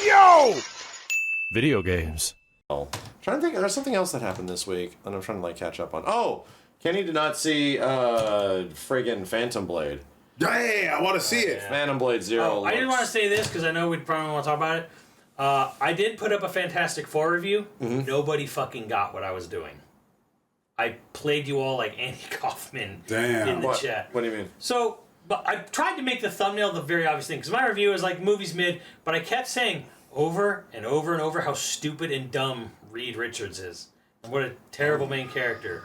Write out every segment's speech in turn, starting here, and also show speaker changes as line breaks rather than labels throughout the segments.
Yo! Video games.
I'm trying to think, there's something else that happened this week that I'm trying to like catch up on. Oh, Kenny did not see friggin' Phantom Blade.
Hey, I want to see it.
Phantom Blade Zero.
I didn't want to say this because I know we'd probably want to talk about it. I did put up a Fantastic Four review. Nobody fucking got what I was doing. I played you all like Andy Kaufman in the chat.
What do you mean?
So, but I tried to make the thumbnail the very obvious thing because my review is like movies mid, but I kept saying over and over and over how stupid and dumb Reed Richards is and what a terrible main character.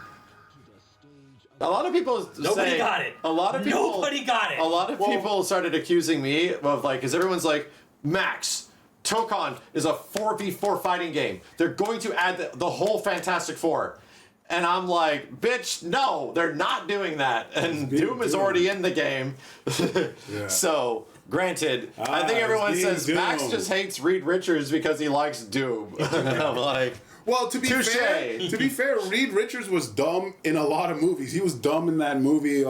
A lot of people
Nobody got it.
A lot of people.
Nobody got it.
A lot of people started accusing me of like, because everyone's like, Max, Tokon is a 4v4 fighting game. They're going to add the whole Fantastic Four. And I'm like, bitch, no, they're not doing that. And Doom is already in the game. So, granted, I think everyone says Max just hates Reed Richards because he likes Doom. I'm like,
well, to be fair, Reed Richards was dumb in a lot of movies. He was dumb in that movie,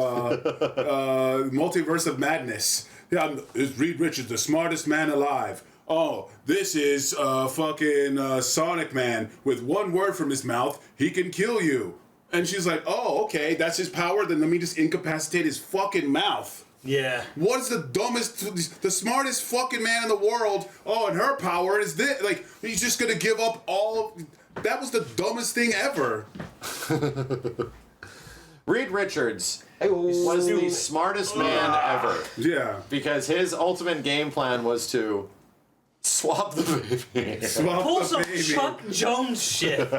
Multiverse of Madness. Yeah, is Reed Richards the smartest man alive? Oh, this is fucking Sonic Man. With one word from his mouth, he can kill you. And she's like, oh, okay, that's his power. Then let me just incapacitate his fucking mouth.
Yeah.
What's the dumbest, the smartest fucking man in the world? Oh, and her power is this. Like, he's just gonna give up all. That was the dumbest thing ever.
Reed Richards was the smartest man ever.
Yeah.
Because his ultimate game plan was to swap the baby.
Pull some Chuck Jones shit.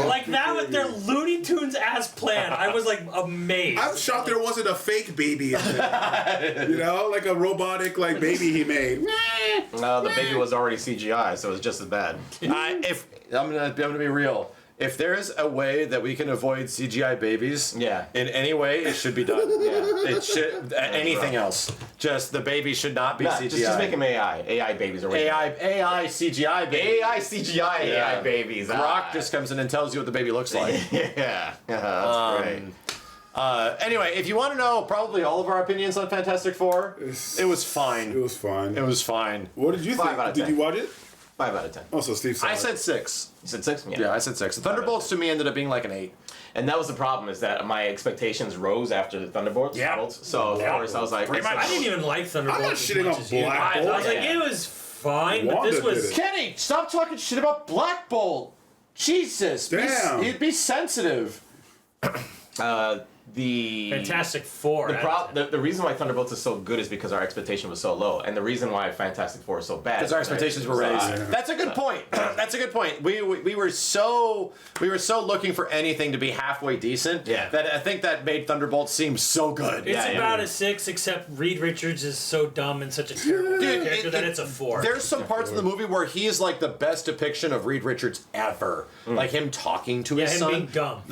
Like that with their Looney Tunes ass plan. I was like amazed.
I'm shocked there wasn't a fake baby in there. You know, like a robotic like baby he made.
No, the baby was already CGI, so it was just as bad.
If I'm gonna be real, if there's a way that we can avoid CGI babies, in any way, it should be done. It should. Anything else, just the baby should not be CGI.
Just make them AI babies or
AI CGI babies.
AI CGI AI babies.
Rock just comes in and tells you what the baby looks like.
That's great.
Anyway, if you want to know probably all of our opinions on Fantastic Four, it was fine.
It was fine.
It was fine.
What did you think?
5 out of 10.
Did you watch it?
5 out of 10.
Oh, so Steve said
I said 6.
You said 6?
Yeah, I said 6. The Thunderbolts to me ended up being like an 8.
And that was the problem, is that my expectations rose after the Thunderbolts. So of course I was like,
I didn't even like Thunderbolts.
I'm not shitting on Black
I
Bolt.
was like, it was fine, but
Wanda
this was.
did it.
Kenny, stop talking shit about Black Bolt. Jesus,
Damn.
Be sensitive.
The
Fantastic Four.
The reason why Thunderbolts is so good is because our expectation was so low, and the reason why Fantastic Four is so bad
Because our expectations were raised. That's a good point. That's a good point. We were so looking for anything to be halfway decent that I think that made Thunderbolts seem so good.
It's about a 6, except Reed Richards is so dumb and such a terrible character that it's a 4.
There's some parts of the movie where he is like the best depiction of Reed Richards ever. Like him talking to his
him
son.
being dumb.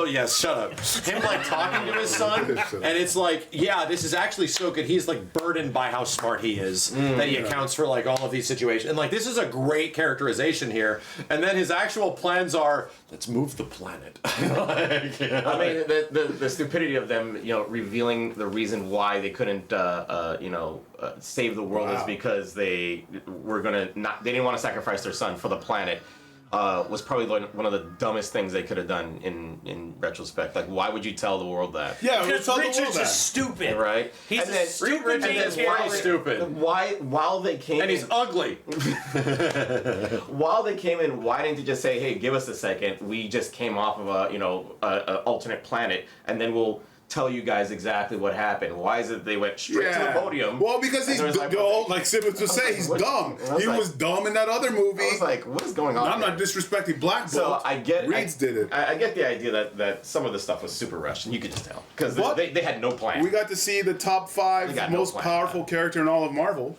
Yes, shut up. Him like talking to his son, and it's like, yeah, this is actually so good. He's like burdened by how smart he is, that he accounts for like all of these situations. And like, this is a great characterization here. And then his actual plans are, let's move the planet.
I mean, the stupidity of them, revealing the reason why they couldn't, save the world is because they didn't want to sacrifice their son for the planet. Was probably one of the dumbest things they could have done in retrospect. Like, why would you tell the world that?
Yeah,
because Richards is stupid.
Right?
He's a stupid
Why stupid?
While they came
And he's ugly.
While they came in, why didn't you just say, hey, give us a second. We just came off of a alternate planet, and then we'll tell you guys exactly what happened. Why is it they went straight to the podium?
Well, because he's like Simmons would say, he's dumb. He was dumb in that other movie.
I was like, what is going on?
I'm not disrespecting Black Bolt.
So I get
Reeds did it.
I get the idea that some of the stuff was super rushed, and you could just tell because they had no plan.
We got to see the top 5 most powerful character in all of Marvel.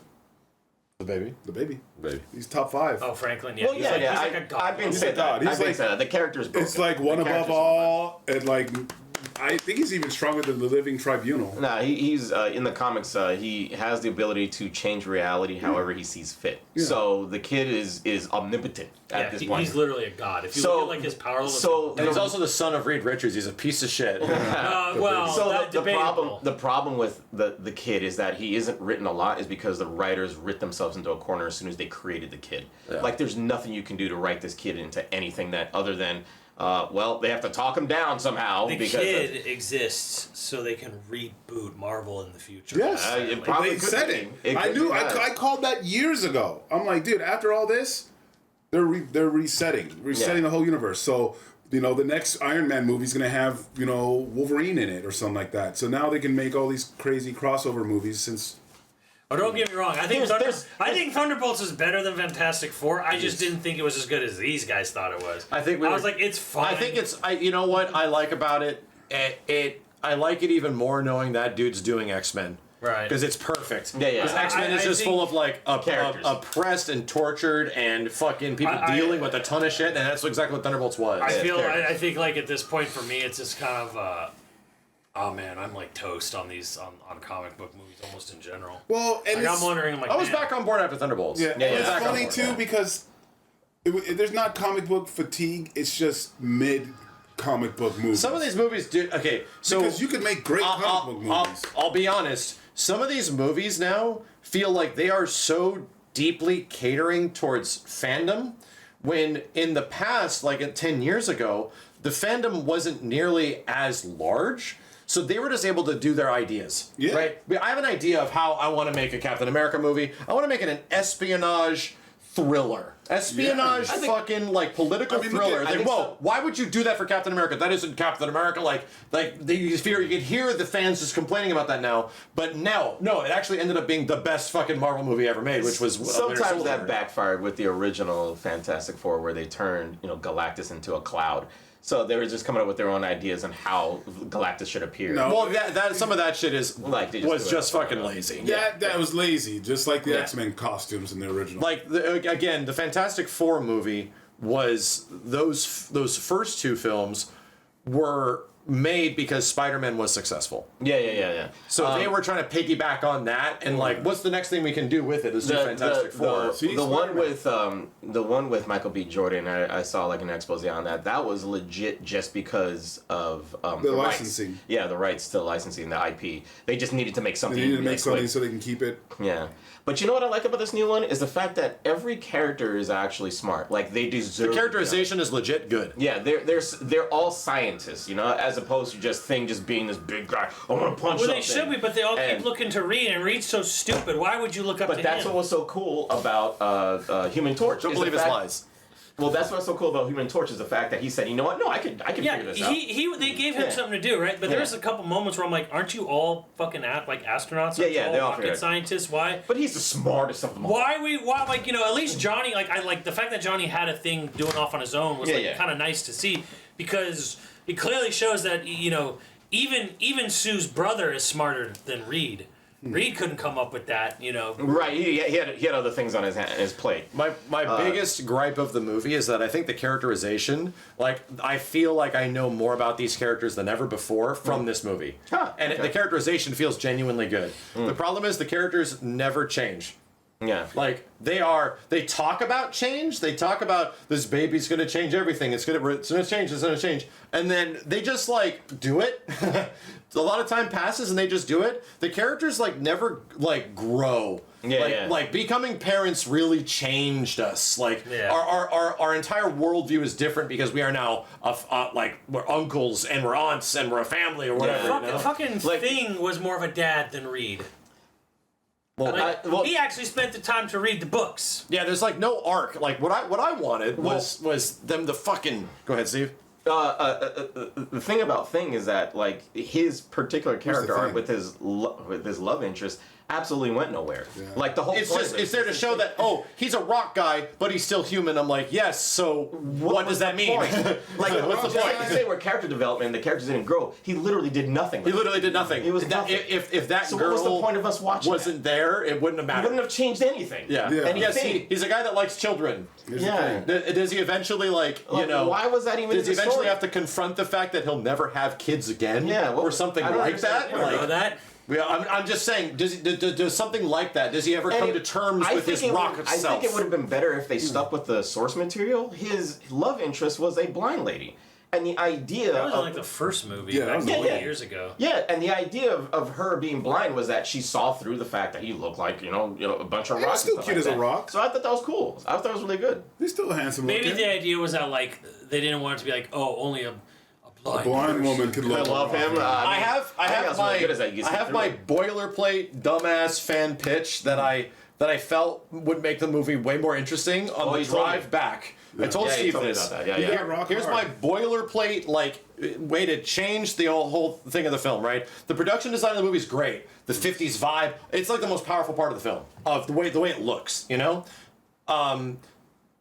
The baby.
The baby.
Baby.
He's top 5.
Oh, Franklin, yeah.
Well,
he's like a god.
I've been
He's
saying
a god.
that.
He's like
the character's broken.
It's like one
The
above
character's
all, and like I think he's even stronger than the Living Tribunal.
Nah, he's in the comics. He has the ability to change reality however he sees fit.
Yeah.
So the kid is omnipotent at this point.
He's literally a god. If you look at like his power level,
And he's also the son of Reed Richards. He's a piece of shit.
The problem with the kid is that he isn't written a lot is because the writers writ themselves into a corner as soon as they created the kid.
Yeah.
Like there's nothing you can do to write this kid into anything that other than they have to talk him down somehow.
The kid exists so they can reboot Marvel in the future.
Yes,
it probably
they said it. I knew. I called that years ago. I'm like, dude, after all this, they're resetting the whole universe. So the next Iron Man movie is gonna have Wolverine in it or something like that. So now they can make all these crazy crossover movies since.
Oh, don't get me wrong. I think Thunderbolts is better than Fantastic Four. I just didn't think it was as good as these guys thought it was. I was like, it's fine.
I think it's. You know what I like about it? I like it even more knowing that dude's doing X-Men.
Right.
Because it's perfect.
Yeah.
Because X-Men is just full of like oppressed and tortured and fucking people dealing with a ton of shit, and that's exactly what Thunderbolts was.
I think like at this point for me, it's just kind of. Oh man, I'm like toast on these on comic book movies almost in general.
Well, and
I'm wondering.
I was back on board after Thunderbolts.
Yeah, it's funny too because there's not comic book fatigue. It's just mid comic book movies.
Some of these movies do okay. So
because you could make great comic book movies.
I'll be honest. Some of these movies now feel like they are so deeply catering towards fandom, when in the past, like 10 years ago, the fandom wasn't nearly as large. So they were just able to do their ideas, right? I have an idea of how I want to make a Captain America movie. I want to make it an espionage thriller. Fucking like political thriller. Why would you do that for Captain America? That isn't Captain America. You can hear the fans just complaining about that now. But no, it actually ended up being the best fucking Marvel movie ever made, which was
sometimes that backfired with the original Fantastic Four, where they turned Galactus into a cloud. So they were just coming up with their own ideas on how Galactus should appear.
No, well, that some of that shit was just fucking lazy.
Yeah, that was lazy, just like the X-Men costumes in the original.
Like again, the Fantastic Four movie was those first two films were made because Spider-Man was successul.
Yeah.
So they were trying to piggyback on that, and what's the next thing we can do with it? Is the Fantastic Four.
The one with Michael B. Jordan, I saw like an expose on that. That was legit just because of the
licensing.
Rights. Yeah, the rights to licensing the IP. They just needed to make something.
They needed to make something so they can keep it.
Yeah. But you know what I like about this new one is the fact that every character is actually smart. Like they deserve.
The characterization is legit good.
Yeah, they're all scientists, as opposed to just being this big guy. I want to punch.
Well, they should be, but they all keep looking to Reed, and Reed's so stupid. Why would you look up to him?
But that's what was so cool about Human Torch.
Don't believe his lies.
Well, that's what's so cool about Human Torch is the fact that he said, you know what? No, I can figure this out.
They gave him something to do, right? But there's a couple moments where I'm like, aren't you all fucking astronauts?
Yeah, they all
rocket scientists. Why?
But he's the smartest of them all.
Why at least Johnny, I like the fact that Johnny had a thing doing off on his own was kind of nice to see, because it clearly shows that even Sue's brother is smarter than Reed. Reed couldn't come up with that,
Right, he had other things on his plate.
My biggest gripe of the movie is that I think the characterization, I feel like I know more about these characters than ever before from this movie. The characterization feels genuinely good. The problem is the characters never change.
Yeah.
They talk about change. They talk about this baby's going to change everything. It's going to change. And then they just do it. A lot of time passes and they just do it. The characters never grow. Becoming parents really changed us. Our entire worldview is different because we are now we're uncles and we're aunts and we're a family or whatever.
Fucking Thing was more of a dad than Reed. He actually spent the time to read the books.
Yeah, there's no arc. What I wanted was them to fucking go ahead, Steve.
The thing about Thing is that his particular character arc with his love interest absolutely went nowhere. Like the whole
It's
point
just
of it
it's there to show that he's a rock guy, but he's still human. I'm like, yes. So what does that mean?
Like
what's the
just like
point?
you say, where character development, the characters didn't grow. He literally did nothing.
He literally did nothing.
He was nothing.
If that
So
girl
what was the point of us watching
wasn't there, it wouldn't have
It
mattered.
wouldn't have changed anything.
Yeah.
And
Yes, he's a guy that likes children.
Yeah.
Does he eventually
why was that even?
Does he
in the
eventually
story?
have to confront the fact that he'll never have kids again?
Yeah,
or something
I don't
like
understand.
that.
I don't
know that.
Yeah, I'm just saying. Does something like that? Does he ever come to terms with his rock
I
self?
think it would have been better if they stuck with the source material. His love interest was a blind lady, and the idea
That was
of
in like the first movie,
Yeah, that
like
was
20
yeah.
years ago.
yeah, and the idea of her being blind was that she saw through the fact that he looked like a bunch of
He was
rocks.
still
and stuff
cute
like
as a
that.
rock.
So I thought that was cool. I thought that was really good.
He's still handsome
Maybe
looking.
the idea was that like they didn't want it to be like, oh, only a blind,
Blind
person.
woman could
I
love
love him.
I have
that's
my
really good as that you
I
see
have
through
my
it.
boilerplate dumbass fan pitch that I felt would make the movie way more interesting on the
you told
drive
me.
back. I told
Yeah, you
Steve
told me
this.
about that. Yeah,
Yeah,
yeah.
rock
Here's my
hard.
boilerplate way to change the whole thing of the film, right? The production design of the movie is great. The 50s vibe, it's like the most powerful part of the film, of the way it looks,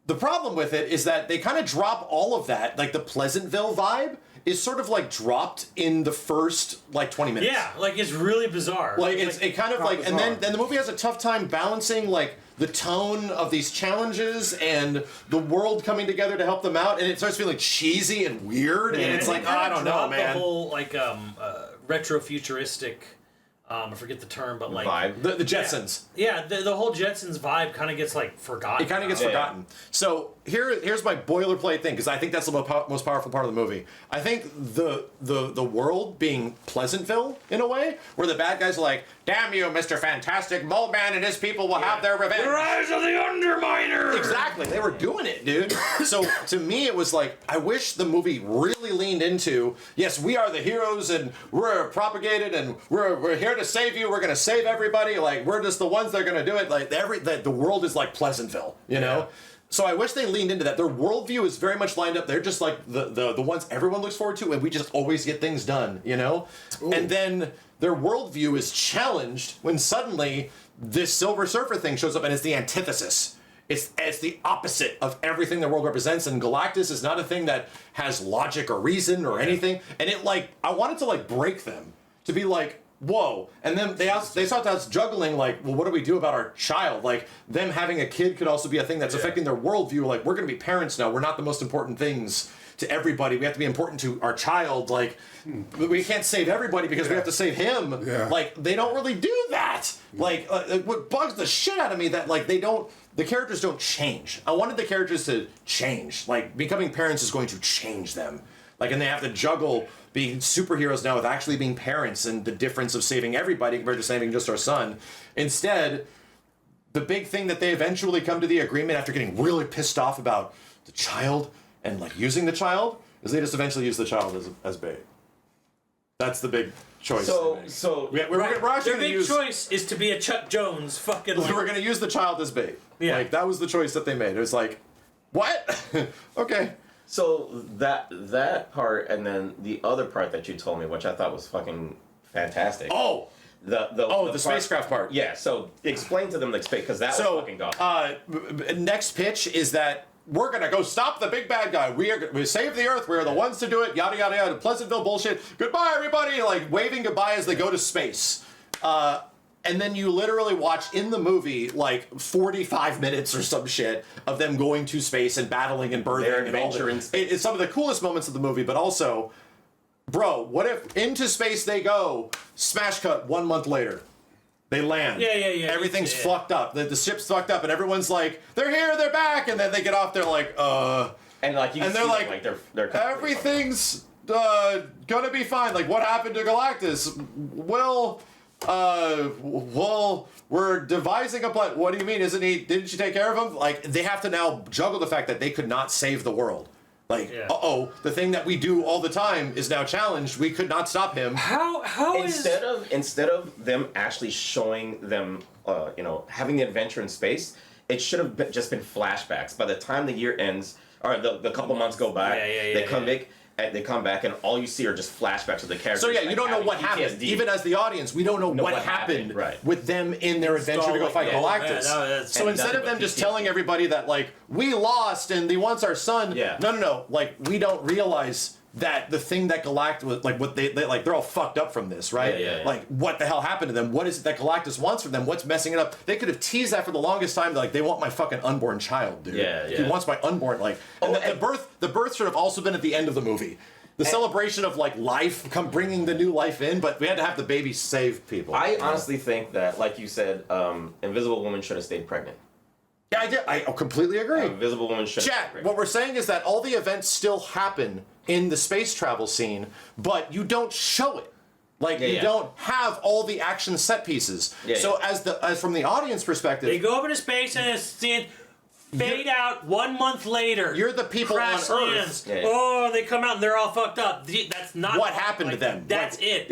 The problem with it is that they kind of drop all of that, like the Pleasantville vibe is sort of like dropped in the first 20 minutes.
Yeah, like it's really bizarre.
Like it kind of like, and then
bizarre.
the movie has a tough time balancing like the tone of these challenges and the world coming together to help them out, and it starts feeling cheesy and weird, and it's like, I don't know, man.
The whole retro futuristic. I forget the term, but like
Vibe.
The Jetsons.
Yeah, the whole Jetsons vibe kind of gets like forgotten.
It kind of gets
Yeah.
forgotten. So here's my boilerplate thing, because I think that's the most powerful part of the movie. I think the world being Pleasantville in a way, where the bad guys are like, "Damn you, Mr. Fantastic, Mole Man and his people will have their revenge."
The rise of the Underminer.
Exactly, they were doing it, dude. So to me, it was like, I wish the movie really leaned into, yes, we are the heroes and we're propagated and we're here to save you. We're gonna save everybody. Like we're just the ones that are gonna do it. Like the world is like Pleasantville, you know. So I wish they leaned into that. Their worldview is very much lined up. They're just like the ones everyone looks forward to, and we just always get things done, you know.
Ooh.
And then their worldview is challenged when suddenly this Silver Surfer thing shows up, and it's the antithesis. It's the opposite of everything the world represents, and Galactus is not a thing that has logic or reason or anything. And I wanted to break them, to be like, whoa. And then they start us juggling well, what do we do about our child? Like them having a kid could also be a thing that's affecting their worldview. Like we're gonna be parents now. We're not the most important things to everybody. We have to be important to our child. Like we can't save everybody because we have to save him.
Yeah.
Like they don't really do that. What bugs the shit out of me that the characters don't change. I wanted the characters to change. Like becoming parents is going to change them. And they have to juggle being superheroes now with actually being parents, and the difference of saving everybody compared to saving just our son. Instead, the big thing that they eventually come to the agreement after getting really pissed off about the child and using the child is they just eventually use the child as bait. That's the big choice.
So
we're actually
Their
going to
big
use.
choice is to be a Chuck Jones fucking.
We're going to use the child as bait.
Yeah.
That was the choice that they made. It was like, what? Okay.
So that part, and then the other part that you told me, which I thought was fucking fantastic.
Oh.
The
spacecraft part.
Yeah. So explain to them the space, because that was fucking gone.
Next pitch is that we're gonna go stop the big bad guy. We save the Earth. We're the ones to do it. Yada yada yada. Pleasantville bullshit. Goodbye, everybody. Waving goodbye as they go to space. And then you literally watch in the movie 45 minutes or some shit of them going to space and battling and birthing.
Their
and all
adventure
that.
in space.
It's some of the coolest moments of the movie, but also, bro, what if into space they go, smash cut 1 month later. They land.
Yeah.
Everything's
Yeah.
fucked up. The ship's fucked up, and everyone's like, they're here, they're back, and then they get off, they're like,
And you can
and they're
see
like,
them, they're completely
everything's gonna be fine. What happened to Galactus? Well, we're devising a plan. What do you mean? Didn't she take care of him? They have to now juggle the fact that they could not save the world. The thing that we do all the time is now challenged. We could not stop him.
How is
instead of them actually showing them, having the adventure in space, it should have just been flashbacks. By the time the year ends, or the couple months go by, they come back. and they come back, and all you see are just flashbacks of the characters.
So yeah, you
like,
don't know
having
what happened.
PTSD.
Even as the audience, we don't know what happened
right.
with them in their adventure to go fight Galactus. So
And
instead of
nothing
them
but
just
PTSD.
telling everybody that like we lost and he wants our son, no, like we don't realize that the thing that Galactus was like, what they like, they're all fucked up from this, right?
Yeah.
Like, what the hell happened to them? What is it that Galactus wants from them? What's messing it up? They could have teased that for the longest time. Like, they want my fucking unborn child, dude. He wants my unborn, like, and the birth should have also been at the end of the movie. The celebration of like life, bringing the new life in, but we had to have the baby save people.
I honestly think that, like you said, Invisible Woman should have stayed pregnant.
Yeah, I did. I completely agree.
Invisible Woman should.
Chat. What we're saying is that all the events still happen in the space travel scene, but you don't show it. Like you don't have all the action set pieces. So as from the audience perspective,
they go up into space and it's fade out 1 month later.
You're the people on Earth.
Oh, they come out and they're all fucked up. That's not
what happened to them.
That's it.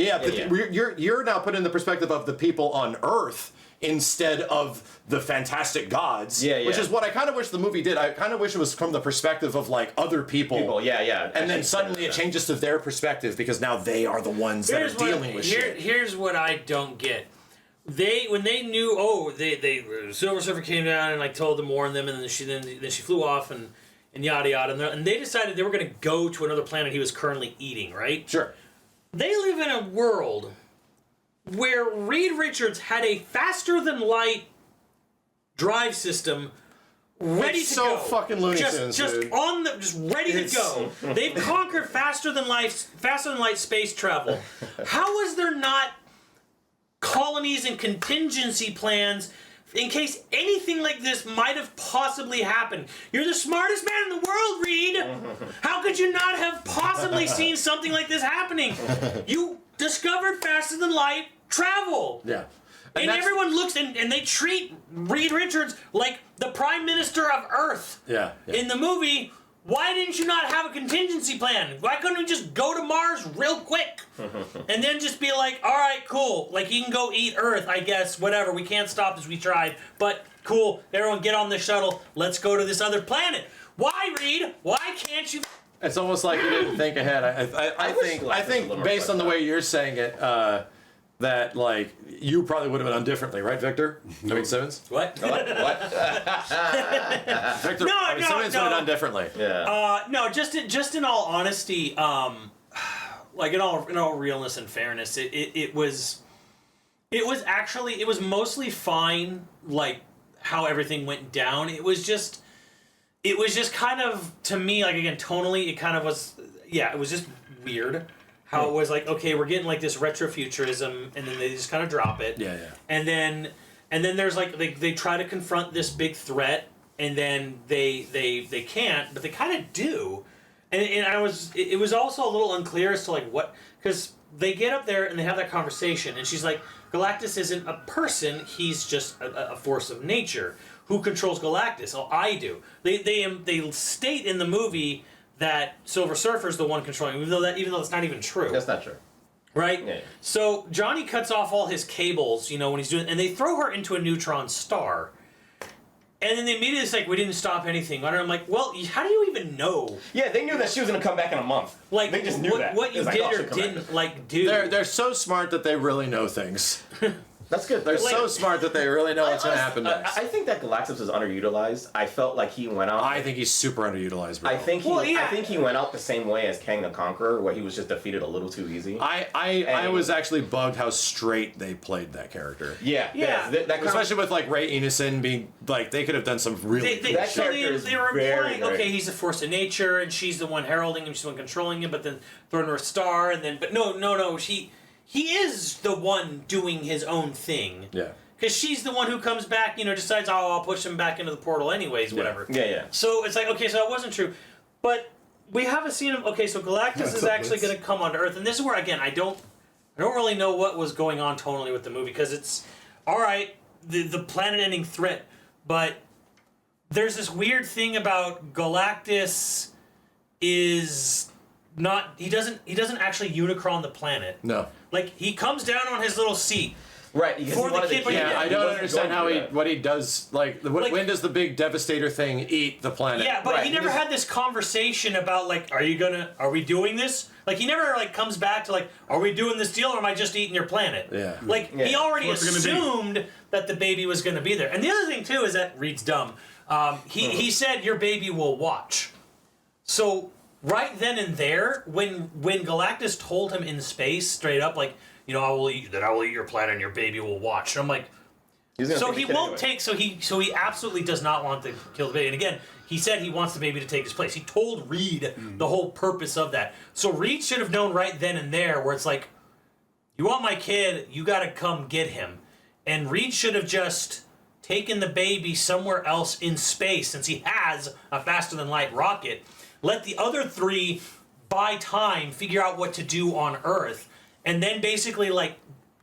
You're now put in the perspective of the people on Earth instead of the fantastic gods, which is what I kind of wish the movie did. I kind of wish it was from the perspective of like other people. And then suddenly it changes to their perspective because now they are the ones that are dealing with shit.
Here's what I don't get. When they knew, Silver Surfer came down and like told them, warned them, and then she flew off and yada yada, and they decided they were going to go to another planet he was currently eating, right?
Sure.
They live in a world where Reed Richards had a faster than light drive system ready to go.
Fucking Looney Tunes,
just ready to go. They've conquered faster than light space travel. How is there not colonies and contingency plans in case anything like this might have possibly happened? You're the smartest man in the world, Reed. How could you not have possibly seen something like this happening? You discovered faster than light travel.
Yeah.
And everyone looks and they treat Reed Richards like the Prime Minister of Earth. In the movie. Why didn't you not have a contingency plan? Why couldn't we just go to Mars real quick? And then just be like, all right, cool. Like, you can go eat Earth, I guess. Whatever. We can't stop this. We tried. But cool. Everyone get on the shuttle. Let's go to this other planet. Why, Reed? Why can't you...
It's almost like you didn't think ahead. I think based on the way you're saying it, that like you probably would have done differently, right, Victor? I mean Simmons.
What?
Victor. Simmons would have done differently.
No, just in all honesty, like in all realness and fairness, it was mostly fine. Like how everything went down. It was just kind of, to me, like again tonally, it kind of was. Yeah, it was just weird. How it was like, okay, we're getting like this retrofuturism, and then they just kind of drop it. And then there's like they try to confront this big threat, and then they can't, but they kind of do. And it was also a little unclear as to like what, because they get up there and they have that conversation, and she's like, Galactus isn't a person; he's just a force of nature. Who controls Galactus? Oh, I do. They state in the movie that Silver Surfer's the one controlling, even though it's not even true.
That's not true.
Right? Yeah. So Johnny cuts off all his cables, when he's doing, and they throw her into a neutron star. And then they immediately say, we didn't stop anything. And I'm like, well, how do you even know?
Yeah, they knew that she was going to come back in a month.
Like,
they just knew that.
What you did or didn't, do.
They're so smart that they really know things.
That's good.
They're so smart that they really know what's going to happen next.
I think that Galactus was underutilized. I felt like he went out.
I think he's super underutilized, bro.
I think he went out the same way as Kang the Conqueror, where he was just defeated a little too easy.
I was actually bugged how straight they played that character.
Yeah.
Especially with like Ray Enison being like, they could have done some really.
They were implying, okay, he's a force of nature, and she's the one heralding him, she's the one controlling him, but then throwing her a star, and then no, He is the one doing his own thing.
Yeah.
Because she's the one who comes back, decides, I'll push him back into the portal anyways, whatever.
Yeah.
So it's like, okay, so that wasn't true. But we have a scene of, okay, so Galactus is actually going to come onto Earth. And this is where, again, I don't really know what was going on tonally with the movie. Because it's, all right, the planet-ending threat. But there's this weird thing about Galactus is not, he doesn't actually Unicron the planet.
No.
Like, he comes down on his little seat,
Right, because
For
he
the
wanted
kid, but he
Yeah,
didn't.
I
He
don't
wasn't
understand
going
how
to
he
do that.
what he does. Like,
Like-
when does the big devastator thing eat the planet?
Yeah, but
Right,
he never had this conversation about like, are we doing this? Like he never like comes back to like, are we doing this deal or am I just eating your planet?
Yeah.
Like he
Yeah.
already
What's it gonna be?
assumed that the baby was going to be there. And the other thing too is that Reed's dumb. He said your baby will watch. So right then and there, when Galactus told him in space straight up like, I will eat your planet and your baby will watch. And I'm like,
He's gonna
so
take the
he
kid
won't
anyway.
take. So he absolutely does not want to kill the baby. And again, he said he wants the baby to take his place. He told Reed the whole purpose of that. So Reed should have known right then and there, where it's like, you want my kid, you got to come get him. And Reed should have just taken the baby somewhere else in space, since he has a faster than light rocket. Let the other three buy time, figure out what to do on Earth, and then basically like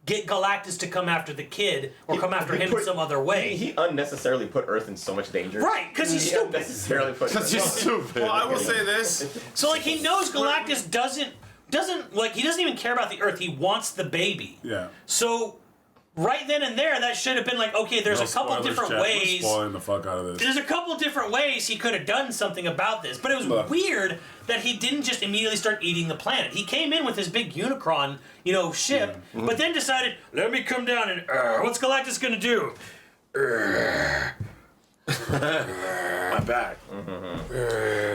get Galactus to come after the kid or come after him in some other way.
He unnecessarily put Earth in so much danger.
Right, because he's
He
stupid.
unnecessarily put.
Because he's stupid.
Well, I will say this.
So like he knows Galactus doesn't like he doesn't even care about the Earth. He wants the baby.
Yeah.
So right then and there, that should have been like, okay, there's
No
a couple
spoilers,
different
Chad. We're
ways.
spoiling the fuck out of this.
There's a couple different ways he could have done something about this, but it was
Look.
weird that he didn't just immediately start eating the planet. He came in with his big Unicron, ship, but then decided, let me come down and what's Galactus gonna do?
My back.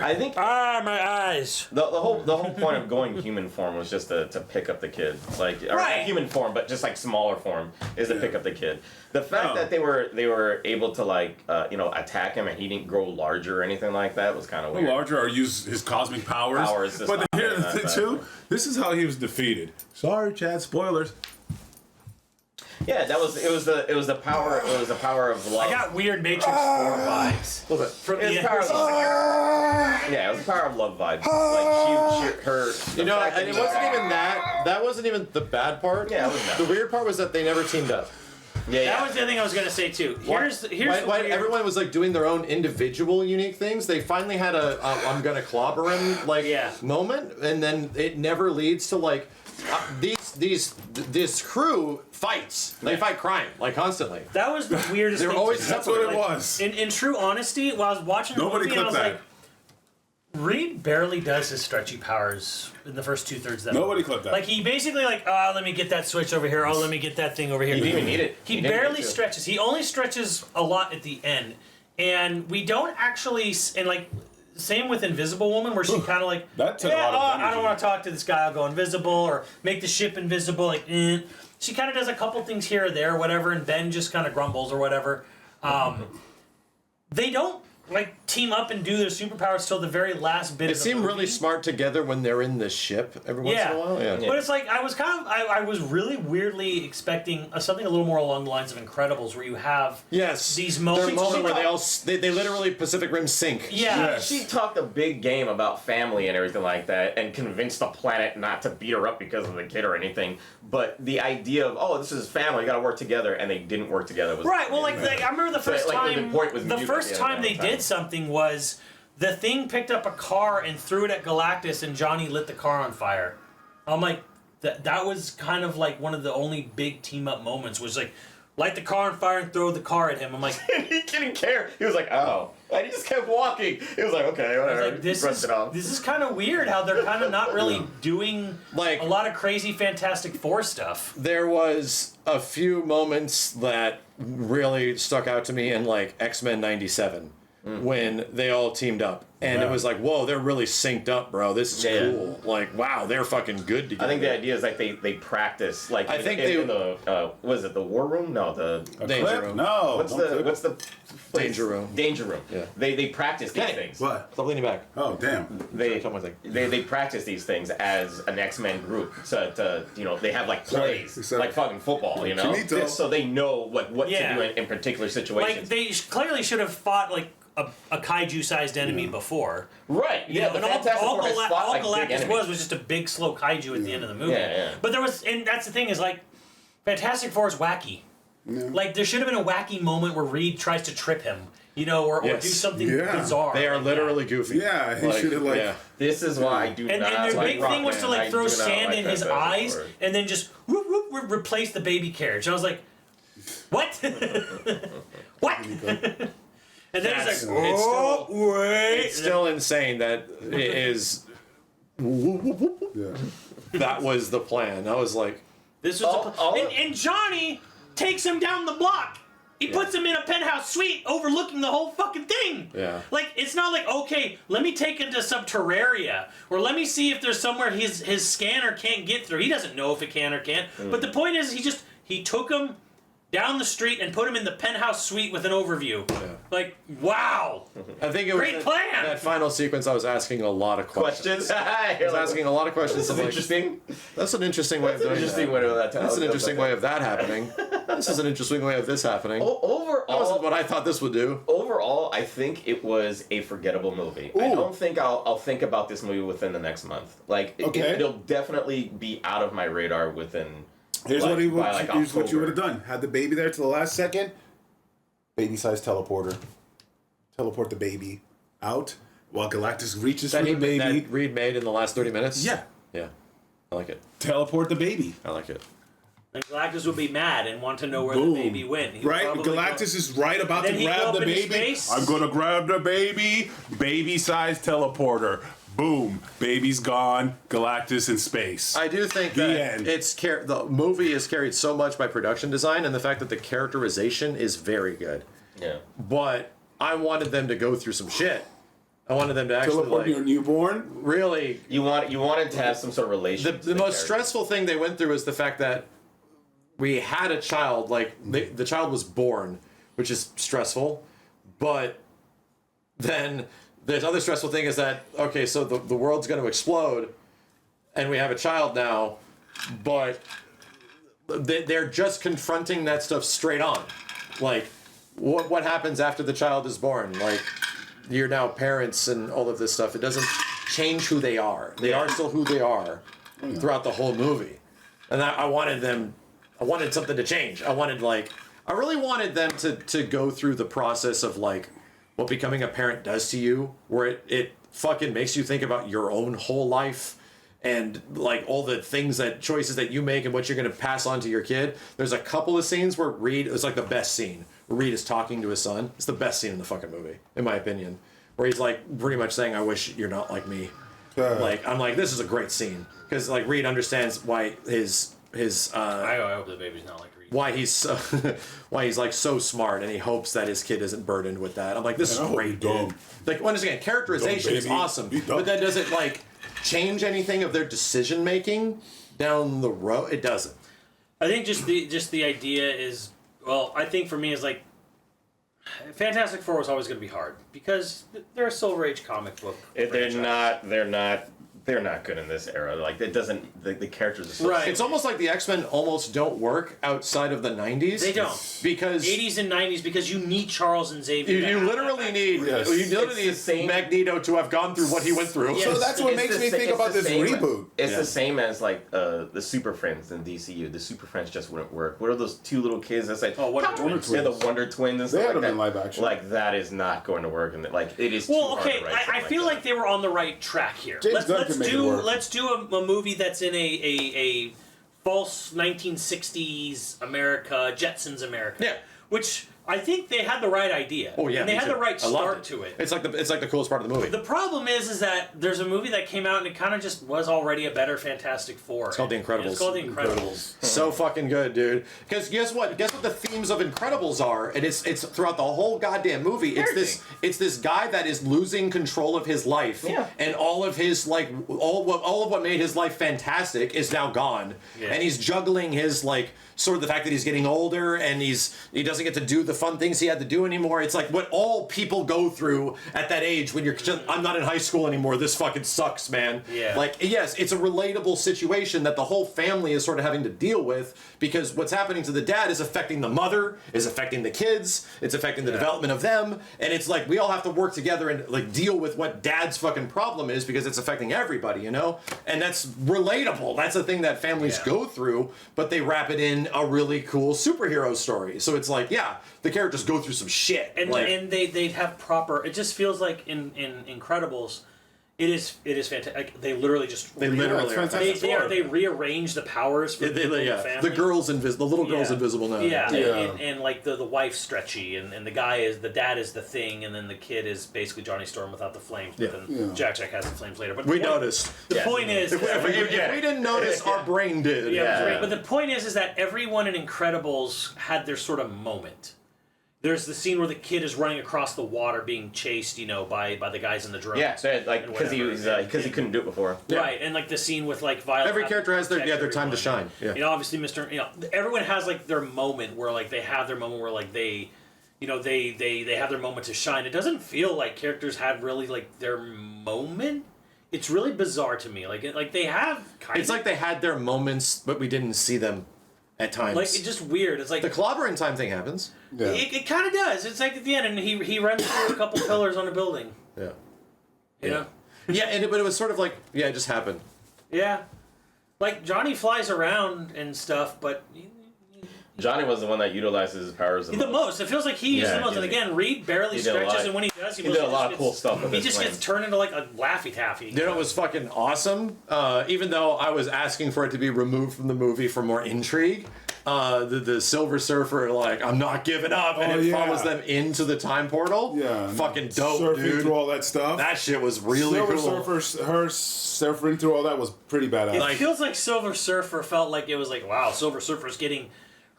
I think
My eyes.
the whole point of going human form was just to pick up the kid, like or
Right.
not human form, but just like smaller form is to pick up the kid. The fact
Oh.
that they were able to attack him and he didn't grow larger or anything like that was kind of weird.
Larger or use his cosmic powers.
Powers to
But
stop
here's
it,
the thing
but-
too. This is how he was defeated. Sorry, Chad. Spoilers.
Yeah, it was the power of love.
I got weird Matrix 4 vibes. From
It was
the
the power of, yeah, it was the power of love vibes. Like her.
And it wasn't even that. That wasn't even the bad part.
Yeah, it was not.
The weird part was that they never teamed up.
Yeah,
That was the thing I was gonna say too. Here's
Why
the weird-
everyone was like doing their own individual unique things. They finally had a I'm gonna clobber him moment, and then it never leads to like this crew fights. They fight crime like constantly.
That was the weirdest
They're
thing.
always
to me.
That's what it
Like,
was.
In true honesty, while I was watching the
Nobody
movie, I was
clipped that.
like, Reed barely does his stretchy powers in the first 2/3 of that.
Nobody
movie.
clipped that.
Like he basically let me get that switch over here. Oh, let me get that thing over here.
He didn't even need it.
He
He didn't
barely
need to.
stretches. He only stretches a lot at the end, and we don't actually. And like same with Invisible Woman, where she kind of like
That took a lot of
I don't
energy.
want to talk to this guy. I'll go invisible or make the ship invisible. Like she kind of does a couple things here or there, whatever, and Ben just kind of grumbles or whatever. They don't like team up and do their superpowers till the very last bit.
They
of the
seem
movie.
really smart together when they're in the ship every once in a while. Yeah.
But it's like I was kind of I was really weirdly expecting something a little more along the lines of Incredibles, where you have
Yes.
these
There
moments
are moments where
she
they literally Pacific Rim sink.
yeah.
Yes.
She talked a big game about family and everything like that, and convinced the planet not to beat her up because of the kid or anything. But the idea of this is family, you got to work together, and they didn't work together was
Right. Well, like I remember the first
like, the
time
point was
the
muted
first
at the end
time
of
they
the time.
did something was the Thing picked up a car and threw it at Galactus, and Johnny lit the car on fire. I'm like that was kind of like one of the only big team up moments was like light the car on fire and throw the car at him. I'm like.
he didn't care. He was like, oh. And he just kept walking. He was like, okay, whatever.
Like,
He brushed it off.
this is kind of weird how they're kind of not really doing
Like-
a lot of crazy Fantastic Four stuff.
There was a few moments that really stuck out to me in like X-Men 97 when they all teamed up. And it was like, whoa, they're really synced up, bro. This is
Yeah.
cool. Like, wow, they're fucking good together.
I think the idea is like they practice like
I
in,
think
in,
they-
in the was it the war room? No, the
Danger
Clip?
Room.
No.
what's
don't clip
the
it.
place?
Danger Room.
Danger room.
Yeah.
They practice these
Hey.
things.
What?
Stop leaning back.
Oh, damn.
They,
Something like
they practice these things as an X-Men group to they have like plays
Sorry.
like fucking football,
Finito.
just so they know what
Yeah.
to do in particular
Like
situations.
they clearly should have fought like a kaiju-sized enemy before.
right?
You
Yeah,
know,
the
and
Fantastic
all
Four has fought like big
Galactus
enemies.
was just a big slow kaiju at the end of the movie.
Yeah, yeah.
But and that's the thing is like, Fantastic Four is wacky. Like there should have been a wacky moment where Reed tries to trip him, or
Yes.
do something
Yeah.
bizarre.
They are
like
literally goofy.
Yeah, he should have, like-
yeah.
This is why I do
And
not
their
like
big thing was to
Rockman.
like
I
throw
do not
sand
like
in his
Fantastic
eyes
Four.
and then just whoop whoop replace the baby carriage? I was like, what? What? And then it's like,
it's still insane that it is.
Yeah.
That was the plan. I was like,
this was and Johnny takes him down the block. He puts him in a penthouse suite overlooking the whole fucking thing.
Yeah.
Like, it's not like, okay, let me take him to some Terraria, or let me see if there's somewhere his scanner can't get through. He doesn't know if it can or can't. But the point is, he took him down the street and put him in the penthouse suite with an overview. Yeah. Like, wow.
I think it was
great plan.
That final sequence. I was asking a lot of questions. I was asking a lot of questions.
This is interesting.
That's an interesting way of doing
Interesting
that.
way of that.
That's an interesting way of that happening. This is an interesting way of this happening.
Overall,
that wasn't what I thought this would do.
Overall, I think it was a forgettable movie.
Ooh.
I don't think I'll think about this movie within the next month. Like, it'll definitely be out of my radar within.
Here's
like,
what you
October.
would have done. Had the baby there to the last second. Baby-sized teleporter. Teleport the baby out while Galactus reaches for the baby.
That Reed made in the last 30 minutes?
Yeah.
Yeah. I like it.
Teleport the baby.
I like it.
And Galactus would be mad and want to know where
Boom.
the baby went. He would
Right?
probably
Galactus is right about
Then
to
he'd go
grab
up
the
into
baby.
space.
I'm gonna grab the baby. Baby-sized teleporter. Boom. Baby's gone. Galactus in space.
I do think
The
that
end.
the movie is carried so much by production design and the fact that the characterization is very good.
Yeah.
But I wanted them to go through some shit. I wanted them to actually
Teleport your newborn.
really.
You wanted to have some sort of relation.
The most stressful thing they went through is the fact that we had a child. Like the child was born, which is stressful. But then the other stressful thing is that, okay, so the world's going to explode, and we have a child now, but they're just confronting that stuff straight on. Like, what happens after the child is born? Like, you're now parents and all of this stuff. It doesn't change who they are. They are still who they are throughout the whole movie. And I wanted something to change. I really wanted them to go through the process of, like, what becoming a parent does to you, where it fucking makes you think about your own whole life and like all the choices that you make and what you're going to pass on to your kid. There's a couple of scenes where it's like the best scene. Reed is talking to his son. It's the best scene in the fucking movie, in my opinion, where he's like pretty much saying, "I wish you're not like me." Like, I'm like, this is a great scene because like Reed understands why his
I hope the baby's not like Reed.
why he's like so smart, and he hopes that his kid isn't burdened with that. I'm like, this is great, dude. Like, once again, characterization is awesome, but that doesn't like change anything of their decision making down the road. It doesn't.
I think just the idea is, well, I think for me is like, Fantastic Four was always going to be hard because they're a Silver Age comic book.
They're not good in this era. Like, it doesn't. The characters are so
Right.
It's almost like the X-Men almost don't work outside of the 90s.
They don't.
Because
80s and 90s, because you need Charles and Xavier.
you literally need Magneto to have gone through what he went through.
So that's what makes me think about this reboot.
It's the same as like the Super Friends in DCU. The Super Friends just wouldn't work. What are those two little kids that's like
Wonder Twins?
Yeah, the Wonder Twins and
They
stuff
had
like
them
that.
in live action.
Like, that is not going to work, and like it is.
Well,
too
okay,
hard to write
I
something
feel
that.
like they were on the right track here.
James Gunn can make it work.
Let's do a movie that's in a false 1960s America, Jetsons America.
Yeah.
Which I think they had the right idea.
Oh yeah,
and they had the right
I loved
start to it.
It's like the coolest part of the movie.
The problem is that there's a movie that came out and it kind of just was already a better Fantastic Four.
It's called The Incredibles.
It's called The Incredibles.
So fucking good, dude. Because guess what? Guess what the themes of Incredibles are? And it's throughout the whole goddamn movie. It's this guy that is losing control of his life.
Yeah.
And all of his like all of what made his life fantastic is now gone.
Yeah.
And he's juggling his like sort of the fact that he's getting older and he doesn't get to do the fun things he had to do anymore. It's like what all people go through at that age when you're just, I'm not in high school anymore. This fucking sucks, man.
Yeah.
Like, yes, it's a relatable situation that the whole family is sort of having to deal with because what's happening to the dad is affecting the mother, is affecting the kids, it's affecting the development of them, and it's like we all have to work together and like deal with what dad's fucking problem is because it's affecting everybody, you know? And that's relatable. That's the thing that families go through, but they wrap it in a really cool superhero story. So it's like, yeah, the characters go through some shit.
And
like,
and they'd have proper. It just feels like in Incredibles, It is fantastic. Like, they literally just
They literally are
they rearrange the powers for the family.
The little girl's invisible now.
Yeah. And like the wife's stretchy, and the dad is the thing, and then the kid is basically Johnny Storm without the flames. But then Jack has the flames later. But
we noticed.
The point is,
if we didn't notice, our brain did.
But the point is that everyone in Incredibles had their sort of moment. There's the scene where the kid is running across the water, being chased, by the guys in the drones.
Yeah, so like because he couldn't do it before.
Right, and like the scene with like Violet.
Every character has their time to shine. Yeah.
Obviously, everyone has like their moment where like they have their moment where like they have their moment to shine. It doesn't feel like characters had really like their moment. It's really bizarre to me. Like they have
It's like they had their moments, but we didn't see them at times.
Like, it's just weird. It's like
the clobbering time thing happens.
Yeah.
It kind of does. It's like at the end, and he runs through a couple pillars on a building.
Yeah.
You know?
Yeah, but it was sort of like, it just happened.
Yeah. Like, Johnny flies around and stuff, but...
Johnny was the one that utilizes his powers the most.
It feels like he used the most. And again, Reed barely stretches, and when he does, he
did a lot of cool stuff.
He just gets turned into like a Laffy Taffy.
You know, it was fucking awesome. Even though I was asking for it to be removed from the movie for more intrigue, the Silver Surfer, like, I'm not giving up, and it follows them into the time portal.
Yeah,
fucking dope,
surfing
dude.
through all that stuff.
That shit was really cool.
Silver Surfer, her surfing through all that was pretty badass.
It feels like Silver Surfer felt like it was like, wow, Silver Surfer's getting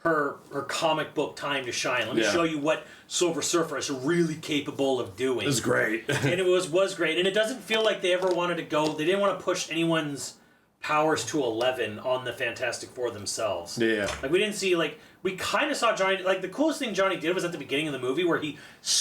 her comic book time to shine. Let me show you what Silver Surfer is really capable of doing.
It was great.
And it was great. And it doesn't feel like they ever wanted to go... They didn't want to push anyone's powers to 11 on the Fantastic Four themselves.
Yeah.
Like, we didn't see... Like, we kind of saw Johnny... Like, the coolest thing Johnny did was at the beginning of the movie where he